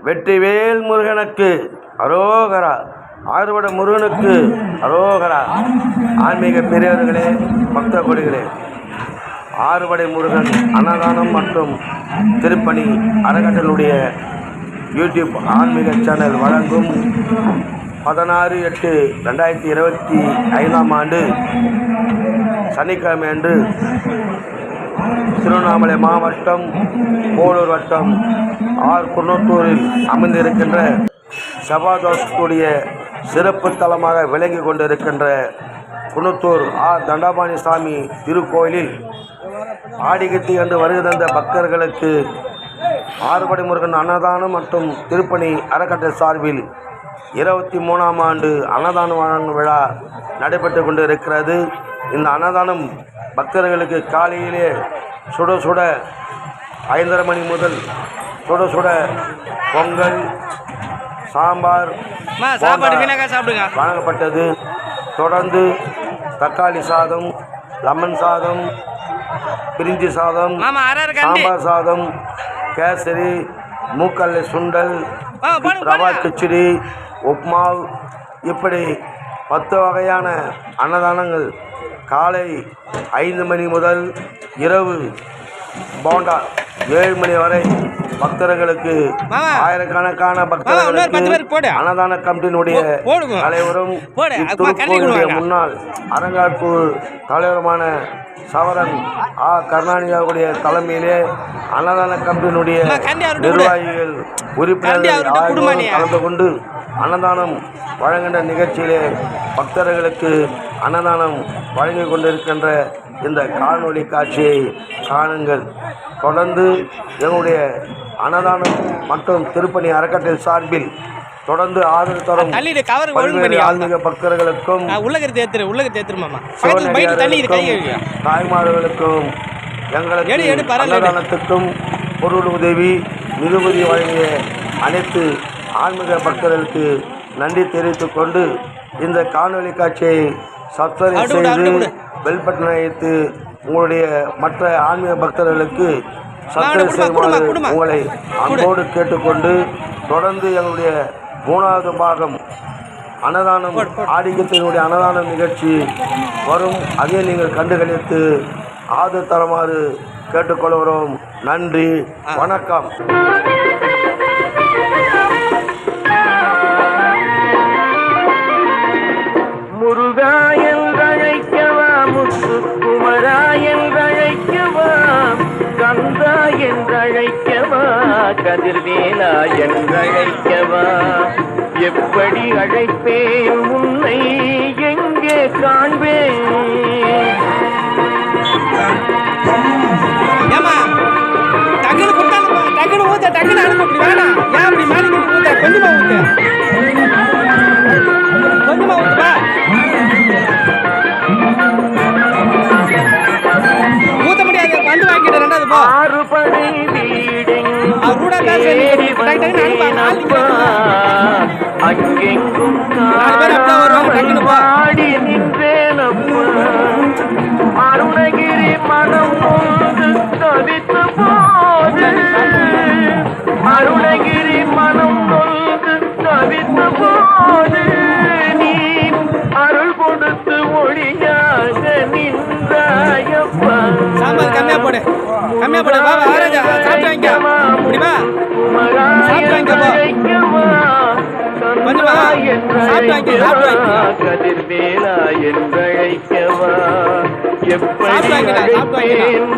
வெற்றிவேல் முருகனுக்கு அரோகரா. ஆறுபடை முருகனுக்கு அரோகரா. ஆன்மீக பெரியவர்களே, பக்த கொடிகளே, ஆறுபடை முருகன் அன்னதானம் மற்றும் திருப்பணி அறக்கட்டளுடைய யூடியூப் ஆன்மீக சேனல் வழங்கும் 16/8/2025 சனிக்கிழமை அன்று திருவண்ணாமலை மாவட்டம் போலூர் வட்டம் குன்னத்தூரில் அமைந்திருக்கின்ற செவ்வாதோஷத்துடைய சிறப்பு தலமாக விளங்கி கொண்டிருக்கின்ற குன்னத்தூர் தண்டாபாணி சாமி திருக்கோயிலில் ஆடிக்கட்டி என்று வருகை தந்த பக்தர்களுக்கு ஆறுபடை முருகன் அன்னதானம் மற்றும் திருப்பணி அறக்கட்டளை சார்பில் 23ஆம் ஆண்டு அன்னதான வழங்கும் விழா நடைபெற்று கொண்டு இருக்கிறது. இந்த அன்னதானம் பக்தர்களுக்கு காலையிலே சுட சுட 5:30 மணி முதல் சுட சுட பொங்கல், சாம்பார் வழங்கப்பட்டது. தொடர்ந்து தக்காளி சாதம், லெமன் சாதம், பிரிஞ்சி சாதம், சாம்பார் சாதம், கேசரி, மூக்கல்லை சுண்டல், ரவா கிச்சடி, உப்மா, இப்படி 10 வகையான அன்னதானங்கள் காலை 5 மணி முதல் இரவு போண்டா 7 மணி வரை பக்தர்களுக்கு, ஆயிரக்கணக்கான பக்தர்களுக்கு அன்னதான கமிட்டியினுடைய தலைவரும் திருக்கோயிலுடைய முன்னாள் அரங்காப்பு தலைவருமான சவரன் கருணாநிதியாவுடைய தலைமையிலே அன்னதான கமிட்டியினுடைய நிர்வாகிகள், உறுப்பினர்கள் கலந்து கொண்டு அன்னதானம் வழங்குகின்ற நிகழ்ச்சியிலே பக்தர்களுக்கு அன்னதானம் வழங்கி கொண்டிருக்கின்ற இந்த காணொளி காட்சியை காணுங்கள். தொடர்ந்து எங்களுடைய அன்னதானம் மற்றும் திருப்பணி அறக்கட்டளை சார்பில் தொடர்ந்து ஆதரவு தரும் ஆன்மீக பக்தர்களுக்கும் தாய்மார்களுக்கும் எங்களுக்கு அன்னதானத்துக்கும் பொருள் உதவி, நிதியுதவி வழங்கிய அனைத்து ஆன்மீக பக்தர்களுக்கு நன்றி தெரிவித்துக் கொண்டு இந்த காணொலி காட்சியை சப்ஸ்கிரைப் செய்து பெல் பட்டனை வைத்து உங்களுடைய மற்ற ஆன்மீக பக்தர்களுக்கு சப்ஸ்கிரைப் செய்யுமாறு உங்களை அன்போடு கேட்டுக்கொண்டு, தொடர்ந்து எங்களுடைய 3வது பாகம் அன்னதானம் ஆடிக்கத்தினுடைய அன்னதான நிகழ்ச்சி வரும். அதை நீங்கள் கண்டுகளித்து ஆதரவு தருமாறு கேட்டுக்கொள்கிறோம். நன்றி, வணக்கம். முருகா என்றழைக்கவா, முத்துக்குமரா என்றழைக்கவா, கந்தா என்றழைக்கவா, கதிர்வேலா என்றழைக்கவா, எப்படி அழைப்பேன் உன்னை எங்கே காண்பேன்? ஆறுபடை அங்கெங்கும் பாடி நின்றேனப்பா, அருணகிரி மனம் ஒன்று தவித்த போது, அருணகிரி மனம் ஒன்று தவித்த போது, நீ அருள் கொடுத்து ஒளியாக நின்றாயப்பா. சாம்பார் கம்மியா போடு, கம்மியா போடு பாபா. ஆராஜா சாப்பிட்டாங்க முடியுமா? சாப்பிட்டாங்க கொஞ்சமா சாப்பிட்டாங்க. கதிர்வேலா என்றழைக்கவா, எப்படி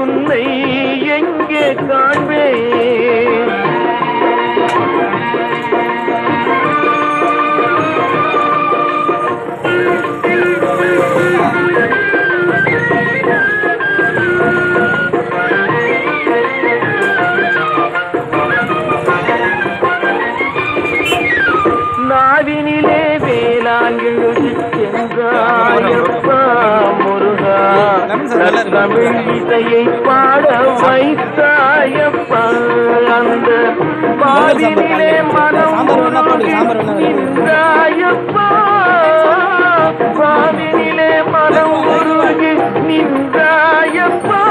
உன்னை எங்கே காண்பேன்? நாவினிலே வேளாண் எழுதி சென்றாயப்பா முருகா, தமிழ் இசையை பாட வைத்தாயப்பா, அந்த பாவினிலே மனம் நின்றாயப்பா, பாவினிலே மனம் உருகி நின்றாயப்பா,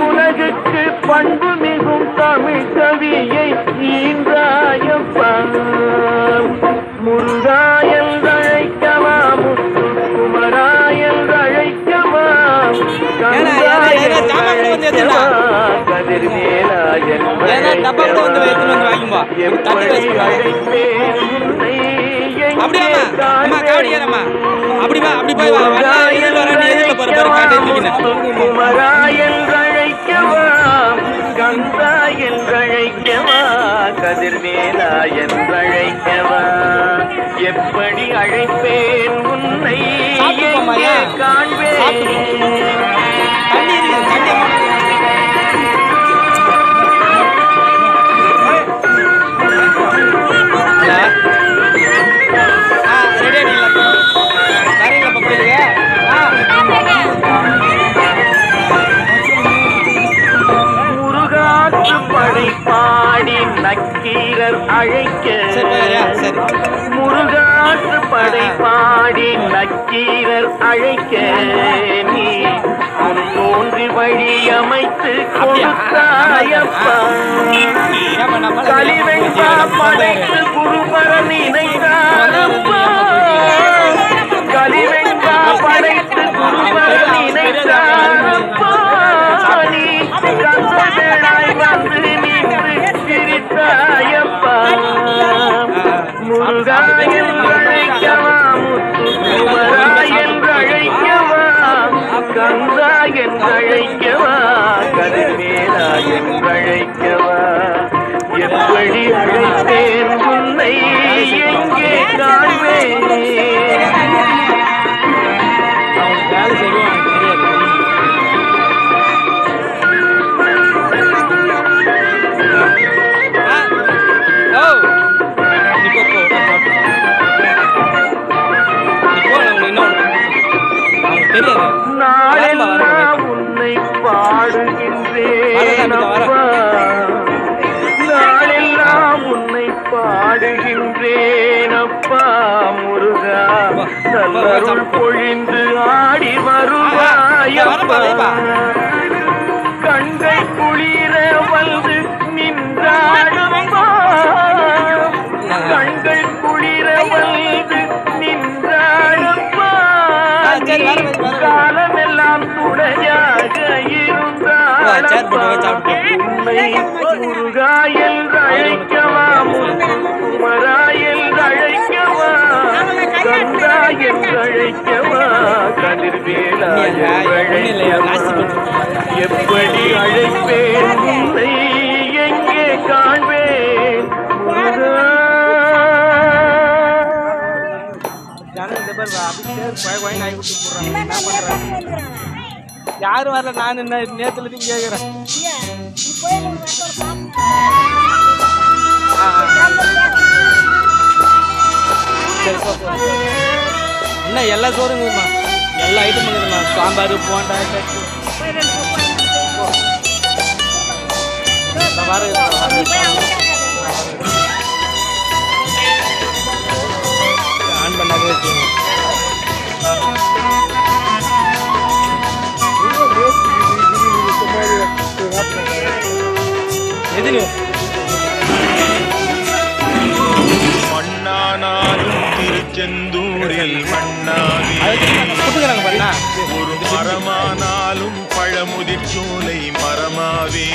உலகுக்கு பண்பு மிகும் தமிழ் கவியை ஈன்றாயப்பா, முருகா என்றழைக்கவா முத்து குமரா என்றழைக்கவா கதிர்வேலா எப்படி அழைப்பேன் உன்னை குமரா என்றழைக்கவா கந்தா என்றழைக்கவா கதிர்வேலா என்றழைக்கவா எப்படி அழைப்பேன் உன்னை எங்கே காண்பேன் முருகாற்று படை பாடி நக்கீரர் அழைக்க முருகாற்று படை பாடி நக்கீரர் அழைக்க நீ தோன்றி வழி அமைத்து கொடுத்தாயப்பா கலிவெண்பா படைத்து குருபர நினைத்தாரப்பா கலிவெண்பா படைத்து குருபர நினைத்தாரப்பா நீ கந்தவேளாய் வந்து நின்று சிரித்தாயப்பா முருகா என்றழைக்கவா முத்து குமரா என்றழைக்கவா கந்தா என்றழைக்கவா கதிர்வேலா என்றழைக்கவா எப்படி அழைப்பேன் உன்னை எங்கே காண்பேன் நாளெல்லாம் உன்னை பாடுகின்றேன் அப்பா நாளெல்லாம் உன்னை பாடுகின்றேன் அப்பா முருகா நல்லருள் பொழிந்து ஆடி வருவாயப்பா கண்கள் குளிர வந்து நின்றாடப்பா கண்கள் குளிர வந்து நின்றாடப்பா காலமெல்லாம் துணையாக இருந்தாடப்பா உன்னை முருகா என்றழைக்கவா குமரா என்றழைக்கவா கந்தா என்றழைக்கவா கதிர்வேலா என்றழைக்கவா எப்படி அழைப்பேன் உன்னை எங்கே காண்பேன் முருகா யாரும் வரல நான் நேத்துல இருந்து கேக்குறேன் என்ன எல்லா சோறும் இருக்குமா எல்லா ஐட்டம் இருக்குமா சாம்பார் போண்டா ஆன் பண்ணாவே மண்ணானாலும் திருச்செந்தூரில் மண்ணாவே ஒரு மரமானாலும் பழமுதிர் சோலை மரமாவே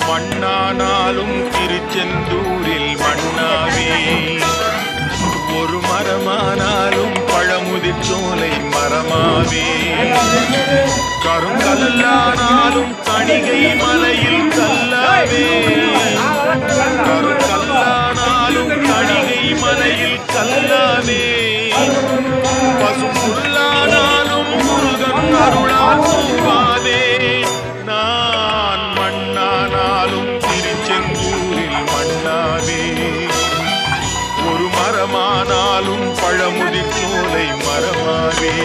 மண்ணானாலும் திருச்செந்தூரில் மண்ணாவே ஒரு மரமானாலும் பழமுதிர் சோலை மரமாவே கருங்கல்லானாலும் தணிகை மலையில் கல்லாவே கருங்கல்லானாலும் தணிகை மலையில் கல்லாவே பசும்புல்லானாலும் முருகன் அருளால் பூவாவே நான் மண்ணானாலும் திருச்செந்தூரில் மண்ணாவே ஒரு மரமானாலும் பழமுதிர் சோலை மரமாவே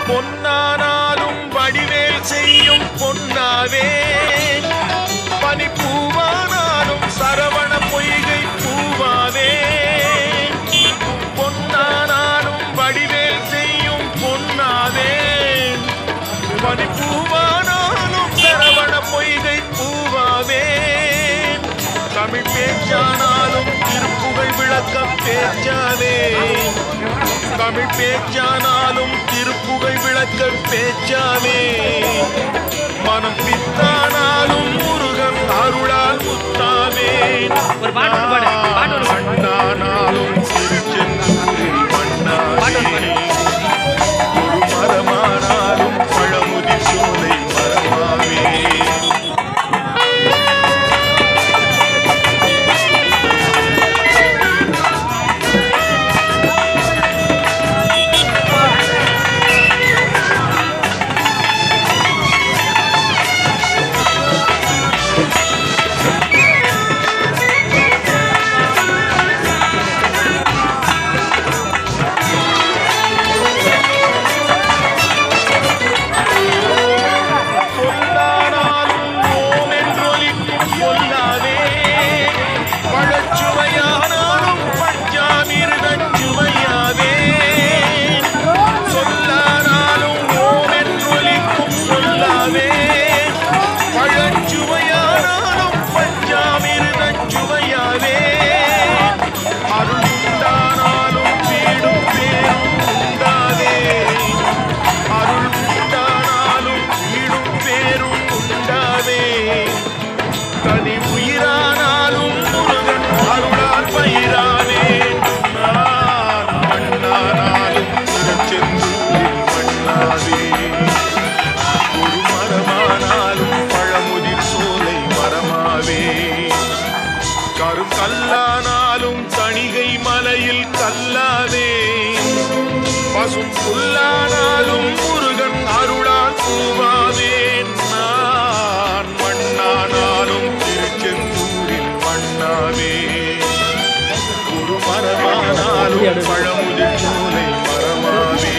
பொன்னானாலும் வடிவேல் செய்யும் பொன்னாவே, பனிப்பூவானாலும் சரவண பொய்கை பூவாவே. பொன்னானாலும் வடிவேல் செய்யும் பொன்னாவே, பனிப்பூவானாலும் சரவண பொய்கை பூவாவே. தமிழ் பேச்சானாலும் திருப்புகழ் விளக்கம் பேச்சாவே, தமிழ் பேச்சானாலும் திருப்புகழ் விளக்க பேச்சாவே. மனம் பித்தானாலும் முருகன் அருளால் முத்தாவே. மண்ணானாலும் திருச்செந்தூரில் மண்ணாவே, ஒரு மரமானாலும் பழமுதி சோலை மரமாவே. கல்லானாலும் தணிகை மலையில் கல்லாதே, பசும் புல்லானாலும் முருகன் அருளால் பூவாவேன். நான் மண்ணானாலும் திருச்செந்தூரில் மண்ணாவே, ஒரு மரமானாலும் பழமுதிர் சோலை மரமாவே.